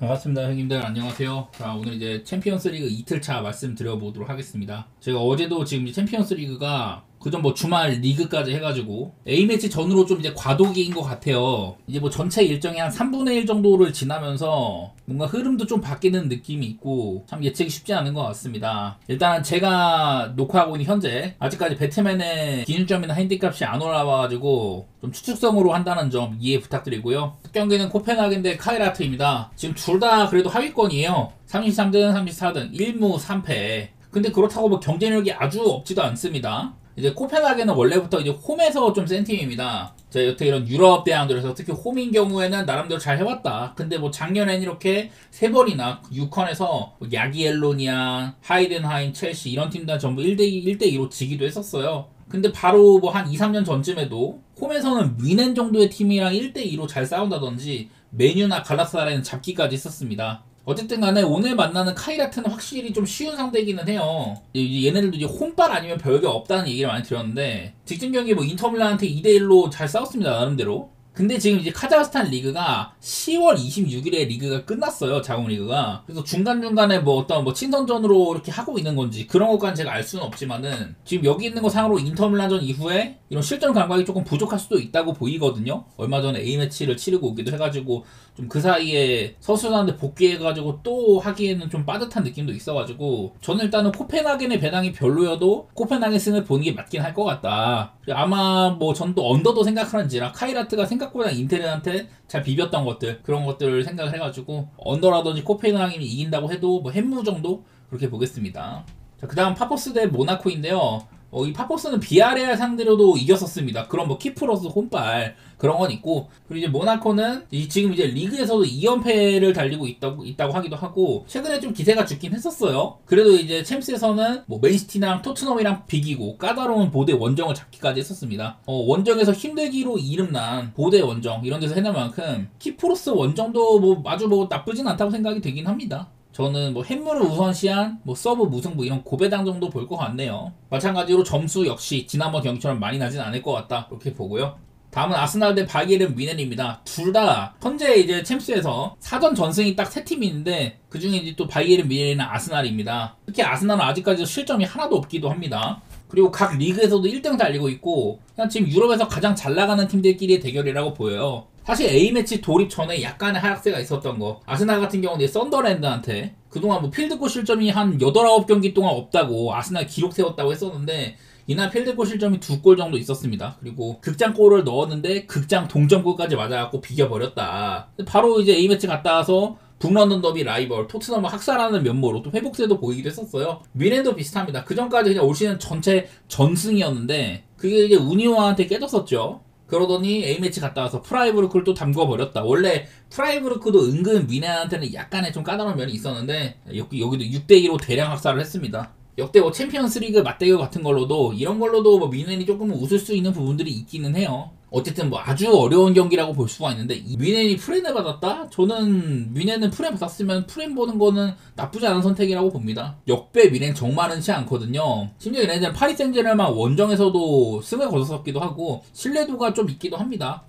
반갑습니다, 형님들. 안녕하세요. 자, 오늘 이제 챔피언스 리그 이틀차 말씀드려보도록 하겠습니다. 제가 어제도 지금 이제 챔피언스 리그가 그전 뭐 주말 리그까지 해가지고 A매치 전으로 좀 이제 과도기인 것 같아요. 이제 뭐 전체 일정이 한 3분의 1 정도를 지나면서 뭔가 흐름도 좀 바뀌는 느낌이 있고 참 예측이 쉽지 않은 것 같습니다. 일단 제가 녹화하고 있는 현재 아직까지 배트맨의 기준점이나 핸디값이 안 올라와가지고 좀 추측성으로 한다는 점 이해 부탁드리고요. 첫 경기는 코펜하겐 대 카이라트입니다. 지금 둘 다 그래도 하위권이에요. 33등, 34등, 1무 3패. 근데 그렇다고 뭐 경쟁력이 아주 없지도 않습니다. 이제 코펜하겐은 원래부터 이제 홈에서 좀 센 팀입니다. 자, 여태 이런 유럽 대항들에서 특히 홈인 경우에는 나름대로 잘 해왔다. 근데 뭐 작년엔 이렇게 세 번이나 6컨에서 뭐 야기엘로니아, 하이덴하임, 첼시 이런 팀들 전부 1대2로 지기도 했었어요. 근데 바로 뭐 한 2, 3년 전쯤에도 홈에서는 미넨 정도의 팀이랑 1대2로 잘 싸운다든지 메뉴나 갈라타사라이는 잡기까지 했었습니다. 어쨌든 간에 오늘 만나는 카이라트는 확실히 좀 쉬운 상대이기는 해요. 얘네들도 이제 홈빨 아니면 별게 없다는 얘기를 많이 들었는데 직전 경기 뭐 인터밀란한테 2대1로 잘 싸웠습니다, 나름대로. 근데 지금 이제 카자흐스탄 리그가 10월 26일에 리그가 끝났어요, 자국 리그가. 그래서 중간중간에 뭐 어떤 뭐 친선전으로 이렇게 하고 있는 건지 그런 것까지는 제가 알 수는 없지만은 지금 여기 있는 거 상으로 인터밀란전 이후에 이런 실전 감각이 조금 부족할 수도 있다고 보이거든요. 얼마 전에 A매치를 치르고 오기도 해가지고 좀 그 사이에 서수단한테 복귀해가지고 또 하기에는 좀 빠듯한 느낌도 있어가지고 저는 일단은 코펜하겐의 배당이 별로여도 코펜하겐 승을 보는 게 맞긴 할 것 같다. 아마 뭐 전 또 언더도 생각하는지라 카이라트가 생각보다 인테르한테 잘 비볐던 것들 그런 것들을 생각을 해가지고 언더라든지 코펜하겐이 이긴다고 해도 뭐 햄무 정도 그렇게 보겠습니다. 자, 그 다음 파포스 대 모나코인데요. 이 파포스는 비아레알 상대로도 이겼었습니다. 그럼 뭐 키프로스 홈빨 그런 건 있고, 그리고 이제 모나코는 지금 이제 리그에서도 2연패를 달리고 있다고 하기도 하고 최근에 좀 기세가 죽긴 했었어요. 그래도 이제 챔스에서는 뭐 맨시티랑 토트넘이랑 비기고 까다로운 보대 원정을 잡기까지 했었습니다. 원정에서 힘들기로 이름난 보대 원정 이런 데서 해낼 만큼 키프로스 원정도 뭐 아주 뭐 나쁘진 않다고 생각이 되긴 합니다. 저는 뭐 햄물을 우선시한 뭐 서브 무승부 이런 고배당 정도 볼 것 같네요. 마찬가지로 점수 역시 지난번 경기처럼 많이 나진 않을 것 같다 이렇게 보고요. 다음은 아스날 대 바이에른 뮌헨입니다. 둘 다 현재 이제 챔스에서 사전 전승이 딱 세 팀이 있는데 그 중에 이제 또 바이에른 뮌헨이랑 아스날입니다. 특히 아스날은 아직까지 실점이 하나도 없기도 합니다. 그리고 각 리그에서도 1등 달리고 있고 그냥 지금 유럽에서 가장 잘 나가는 팀들끼리의 대결이라고 보여요. 사실 A매치 돌입 전에 약간의 하락세가 있었던 거, 아스날 같은 경우는 썬더랜드한테 그동안 뭐 필드골 실점이 한 8, 9경기 동안 없다고 아스날 기록 세웠다고 했었는데 이날 필드골 실점이 2골 정도 있었습니다. 그리고 극장골을 넣었는데 극장 동점골까지 맞아갖고 비겨버렸다. 바로 이제 A매치 갔다 와서 북런던 더비 라이벌 토트넘을 학살하는 면모로 또 회복세도 보이기도 했었어요. 뮌헨도 비슷합니다. 그전까지 그냥 올 시즌 전체 전승이었는데 그게 이제 우니오한테 깨졌었죠. 그러더니 A매치 갔다 와서 프라이부르크를 또 담궈버렸다. 원래 프라이부르크도 은근 뮌헨한테는 약간의 좀 까다로운 면이 있었는데 여기도 6대2로 대량 학살을 했습니다. 역대 뭐 챔피언스리그 맞대결 같은 걸로도 이런 걸로도 뭐 뮌헨이 조금 웃을 수 있는 부분들이 있기는 해요. 어쨌든 뭐 아주 어려운 경기라고 볼 수가 있는데 뮌헨이 프렌을 받았다? 저는 뮌헨은 프렌 받았으면 프렌 보는 거는 나쁘지 않은 선택이라고 봅니다. 역배 뮌헨 정말 흔치 않거든요. 심지어 얘네들은 파리 생제르맹 원정에서도 승을 거뒀었기도 하고 신뢰도가 좀 있기도 합니다.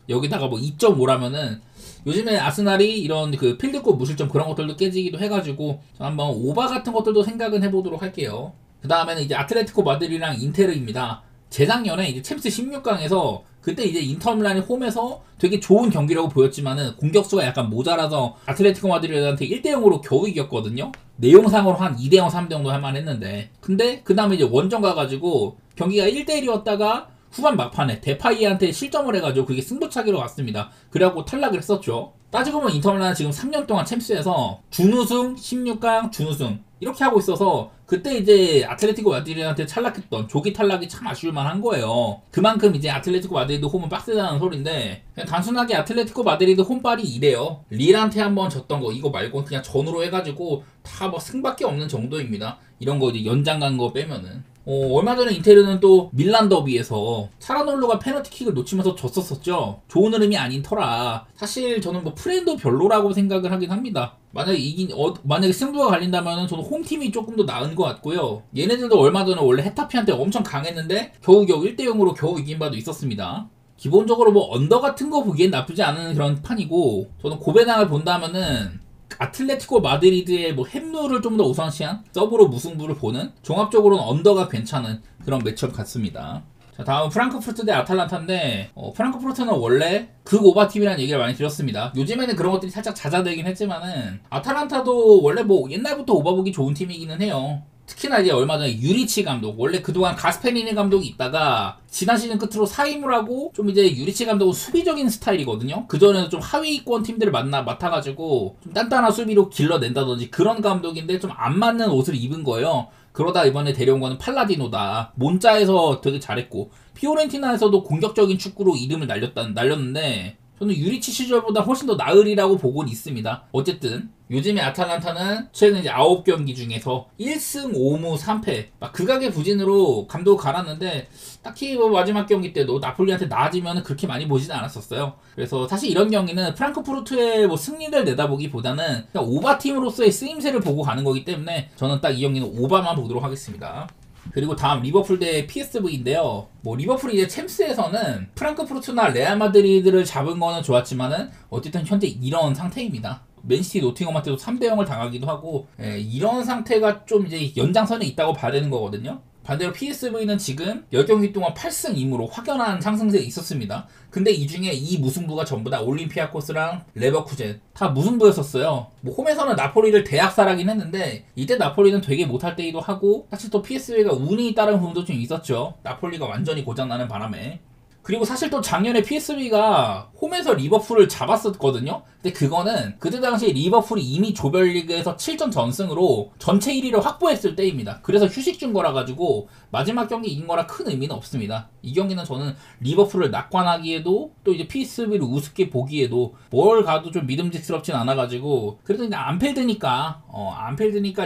여기다가 뭐 2.5라면은 요즘에 아스날이 이런 그 필드골 무실점 그런 것들도 깨지기도 해가지고 한번 오바 같은 것들도 생각은 해보도록 할게요. 그 다음에는 이제 아틀레티코 마드리드랑 인테르입니다. 재작년에 이제 챔스 16강에서 그때 이제 인터밀란이 홈에서 되게 좋은 경기라고 보였지만은 공격수가 약간 모자라서 아틀레티코 마드리드한테 1대0으로 겨우 이겼거든요. 내용상으로 한 2대0, 3대0도 할만 했는데 근데 그 다음에 이제 원정 가가지고 경기가 1대1이었다가 후반 막판에 데파이한테 실점을 해가지고 그게 승부차기로 갔습니다. 그래갖고 탈락을 했었죠. 따지고 보면 인터밀란은 지금 3년 동안 챔스에서 준우승, 16강, 준우승 이렇게 하고 있어서 그때 이제 아틀레티코 마드리드한테 탈락했던 조기 탈락이 참 아쉬울만 한 거예요. 그만큼 이제 아틀레티코 마드리드 홈은 빡세다는 소린데 그냥 단순하게 아틀레티코 마드리드 홈빨이 이래요. 릴한테 한번 졌던 거 이거 말고 그냥 전으로 해가지고 다 뭐 승밖에 없는 정도입니다. 이런 거 이제 연장 간 거 빼면은. 얼마 전에 인테르는 또 밀란 더비에서 차라놀로가 페널티킥을 놓치면서 졌었었죠. 좋은 흐름이 아닌 터라 사실 저는 뭐 프렌도 별로라고 생각을 하긴 합니다. 만약에 승부가 갈린다면 저는 홈팀이 조금 더 나은 것 같고요. 얘네들도 얼마 전에 원래 헤타피한테 엄청 강했는데 겨우겨우 1대0으로 겨우 이긴 바도 있었습니다. 기본적으로 뭐 언더 같은 거 보기엔 나쁘지 않은 그런 판이고 저는 고배당을 본다면은 아틀레티코 마드리드의 뭐 햄루를 좀 더 우선시한 서브로 무승부를 보는, 종합적으로는 언더가 괜찮은 그런 매치업 같습니다. 자, 다음 프랑크푸르트 대 아탈란타인데, 프랑크푸르트는 원래 극오바팀이라는 얘기를 많이 들었습니다. 요즘에는 그런 것들이 살짝 잦아들긴 했지만은 아탈란타도 원래 뭐 옛날부터 오바보기 좋은 팀이기는 해요. 특히나 이제 얼마 전에 유리치 감독, 원래 그동안 가스페리니 감독이 있다가 지난 시즌 끝으로 사임을 하고 좀 이제 유리치 감독은 수비적인 스타일이거든요. 그전에는 좀 하위권 팀들을 맡아가지고 좀 단단한 수비로 길러낸다든지 그런 감독인데 좀 안 맞는 옷을 입은 거예요. 그러다 이번에 데려온 거는 팔라디노다. 몬자에서 되게 잘했고 피오렌티나에서도 공격적인 축구로 이름을 날렸는데 저는 유리치 시절보다 훨씬 더 나으리라고 보고는 있습니다. 어쨌든 요즘에 아탈란타는 최근 이제 9경기 중에서 1승 5무 3패 막 극악의 부진으로 감독을 갈았는데 딱히 뭐 마지막 경기 때도 나폴리한테 나아지면 그렇게 많이 보지는 않았었어요. 그래서 사실 이런 경기는 프랑크푸르트의 뭐 승리를 내다보기보다는 그냥 오바팀으로서의 쓰임새를 보고 가는 거기 때문에 저는 딱 이 경기는 오바만 보도록 하겠습니다. 그리고 다음 리버풀 대 PSV인데요. 뭐 리버풀이 이제 챔스에서는 프랑크푸르트나 레알 마드리드를 잡은 거는 좋았지만은 어쨌든 현재 이런 상태입니다. 맨시티 노팅엄한테도 3대0을 당하기도 하고, 이런 상태가 좀 이제 연장선에 있다고 봐야 되는 거거든요. 반대로 PSV는 지금 10경기 동안 8승 2무로 확연한 상승세에 있었습니다. 근데 이 중에 이 무승부가 전부 다 올림피아코스랑 레버쿠젠 다 무승부였었어요. 뭐 홈에서는 나폴리를 대학살하긴 했는데 이때 나폴리는 되게 못할 때이기도 하고, 사실 또 PSV가 운이 따른 부분도 좀 있었죠. 나폴리가 완전히 고장나는 바람에. 그리고 사실 또 작년에 PSV가 홈에서 리버풀을 잡았었거든요. 근데 그거는 그때 당시 리버풀이 이미 조별리그에서 7전 전승으로 전체 1위를 확보했을 때입니다. 그래서 휴식 준 거라 가지고 마지막 경기 이긴 거라 큰 의미는 없습니다. 이 경기는 저는 리버풀을 낙관하기에도 또 이제 PSV를 우습게 보기에도 뭘 가도 좀 믿음직스럽진 않아가지고, 그래도 이제 안필드니까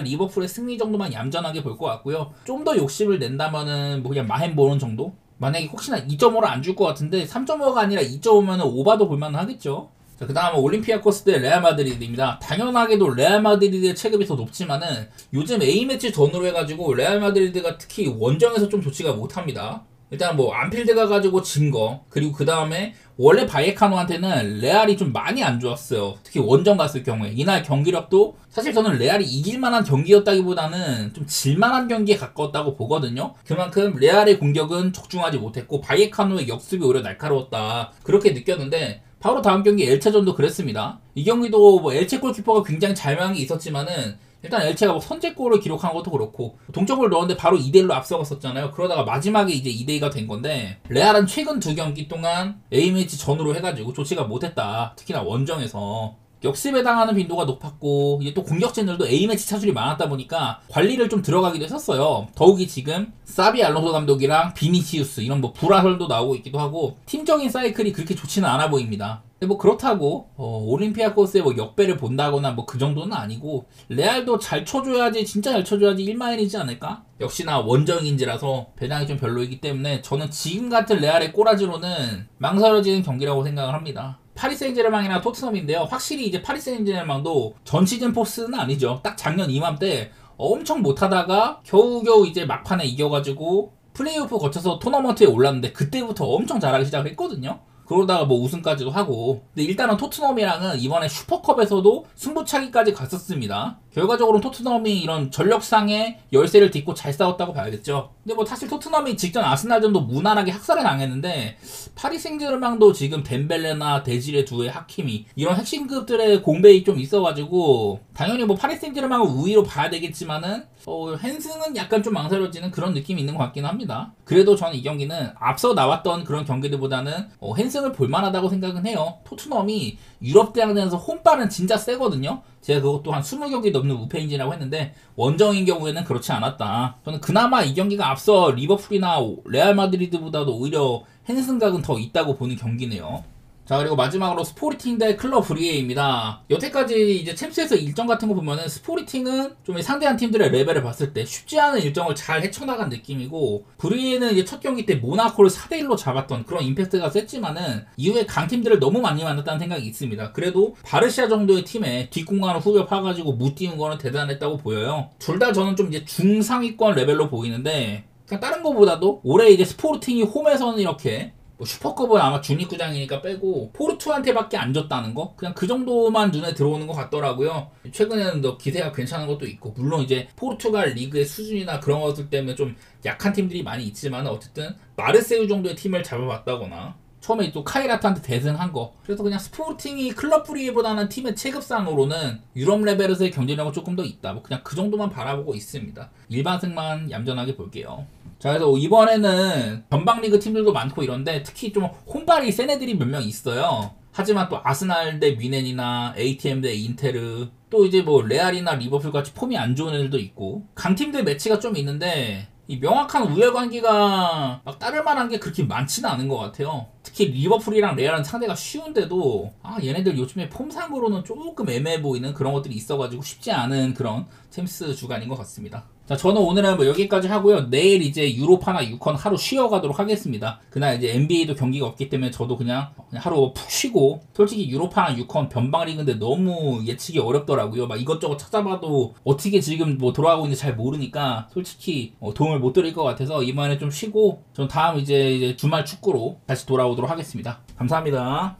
리버풀의 승리 정도만 얌전하게 볼 것 같고요. 좀 더 욕심을 낸다면은 뭐 그냥 마햄 보는 정도? 만약에 혹시나 2.5를 안 줄 것 같은데 3.5가 아니라 2.5면 오바도 볼만 하겠죠. 자, 그 다음은 올림피아코스 대 레알 마드리드입니다. 당연하게도 레알 마드리드의 체급이 더 높지만은 요즘 A매치 전후로 해가지고 레알 마드리드가 특히 원정에서 좀 좋지가 못합니다. 일단 뭐 안필드 가가지고 진 거, 그리고 그 다음에 원래 바이에카노한테는 레알이 좀 많이 안 좋았어요. 특히 원정 갔을 경우에 이날 경기력도 사실 저는 레알이 이길만한 경기였다기보다는 좀 질만한 경기에 가까웠다고 보거든요. 그만큼 레알의 공격은 적중하지 못했고 바이에카노의 역습이 오히려 날카로웠다, 그렇게 느꼈는데 바로 다음 경기 엘체전도 그랬습니다. 이 경기도 뭐 엘체 골키퍼가 굉장히 잘 막은 게 있었지만은 일단 엘체가 뭐 선제골을 기록한 것도 그렇고 동점골을 넣었는데 바로 2대1로 앞서갔었잖아요. 그러다가 마지막에 이제 2대2가 된 건데, 레알은 최근 2경기 동안 A매치 전후로 해가지고 좋지가 못했다. 특히나 원정에서 역습에 당하는 빈도가 높았고 이제 또 공격진들도 A매치 차출이 많았다 보니까 관리를 좀 들어가기도 했었어요. 더욱이 지금 사비 알론소 감독이랑 비니시우스 이런 뭐 불화설도 나오고 있기도 하고 팀적인 사이클이 그렇게 좋지는 않아 보입니다. 근데 뭐 그렇다고 올림피아코스의 뭐 역배를 본다거나 뭐 그 정도는 아니고, 레알도 잘 쳐줘야지, 진짜 잘 쳐줘야지 1마일이지 않을까? 역시나 원정인지라서 배당이 좀 별로이기 때문에 저는 지금 같은 레알의 꼬라지로는 망설여지는 경기라고 생각을 합니다. 파리 생제르맹이나 토트넘인데요. 확실히 이제 파리 생제르맹도 전 시즌 포스는 아니죠. 딱 작년 이맘때 엄청 못하다가 겨우겨우 이제 막판에 이겨가지고 플레이오프 거쳐서 토너먼트에 올랐는데 그때부터 엄청 잘하기 시작했거든요. 그러다가 뭐 우승까지도 하고. 근데 일단은 토트넘이랑은 이번에 슈퍼컵에서도 승부차기까지 갔었습니다. 결과적으로는 토트넘이 이런 전력상의 열세를 딛고 잘 싸웠다고 봐야겠죠. 근데 뭐 사실 토트넘이 직전 아스날전도 무난하게 학살을 당했는데 파리 생제르맹도 지금 덴벨레나 데지레 두에 하키미 이런 핵심급들의 공백이 좀 있어가지고 당연히 뭐 파리 생제르맹을 우위로 봐야 되겠지만은 헨승은 약간 좀 망설여지는 그런 느낌이 있는 것 같긴 합니다. 그래도 저는 이 경기는 앞서 나왔던 그런 경기들보다는 헨승을 볼만하다고 생각은 해요. 토트넘이 유럽 대항전에서 홈발은 진짜 세거든요. 제가 그것도 한 20경기 넘는 우패인지라고 했는데 원정인 경우에는 그렇지 않았다. 저는 그나마 이 경기가 앞서 리버풀이나 레알 마드리드보다도 오히려 헨승각은 더 있다고 보는 경기네요. 자, 그리고 마지막으로 스포르팅 대 클럽 브리에입니다. 여태까지 이제 챔스에서 일정 같은 거 보면은 스포르팅은 좀 상대한 팀들의 레벨을 봤을 때 쉽지 않은 일정을 잘 헤쳐나간 느낌이고, 브리에는 이제 첫 경기 때 모나코를 4대1로 잡았던 그런 임팩트가 셌지만은 이후에 강팀들을 너무 많이 만났다는 생각이 있습니다. 그래도 바르시아 정도의 팀에 뒷공간을 후벼 파가지고 못 띄운 거는 대단했다고 보여요. 둘 다 저는 좀 이제 중상위권 레벨로 보이는데, 그냥 다른 거보다도 올해 이제 스포르팅이 홈에서는 이렇게 뭐 슈퍼컵은 아마 중립구장이니까 빼고 포르투한테밖에 안 졌다는 거? 그냥 그 정도만 눈에 들어오는 것 같더라고요. 최근에는 더 기세가 괜찮은 것도 있고, 물론 이제 포르투갈 리그의 수준이나 그런 것들 때문에 좀 약한 팀들이 많이 있지만 어쨌든 마르세유 정도의 팀을 잡아봤다거나 처음에 또 카이라트한테 대승한 거. 그래서 그냥 스포팅이 클럽 프리보다는 팀의 체급상으로는 유럽 레벨에서의 경쟁력은 조금 더 있다. 뭐 그냥 그 정도만 바라보고 있습니다. 일반승만 얌전하게 볼게요. 자, 그래서 이번에는 전방리그 팀들도 많고 이런데 특히 좀 혼발이 센 애들이 몇 명 있어요. 하지만 또 아스날 대 미넨이나 ATM 대 인테르, 또 이제 뭐 레알이나 리버풀 같이 폼이 안 좋은 애들도 있고 강팀들 매치가 좀 있는데 이 명확한 우열관계가 막 따를 만한 게 그렇게 많지는 않은 것 같아요. 특히 리버풀이랑 레알은 상대가 쉬운데도 얘네들 요즘에 폼상으로는 조금 애매해 보이는 그런 것들이 있어가지고 쉽지 않은 그런 챔스 주간인 것 같습니다. 자, 저는 오늘은 뭐 여기까지 하고요. 내일 이제 유로파나 유컨 하루 쉬어가도록 하겠습니다. 그날 이제 NBA도 경기가 없기 때문에 저도 그냥 하루 푹 쉬고, 솔직히 유로파나 유컨 변방리그인데 너무 예측이 어렵더라고요. 막 이것저것 찾아봐도 어떻게 지금 뭐 돌아가고 있는지 잘 모르니까 솔직히 도움을 못 드릴 것 같아서 이번에 좀 쉬고 전 다음 이제 주말 축구로 다시 돌아오도록 하겠습니다. 감사합니다.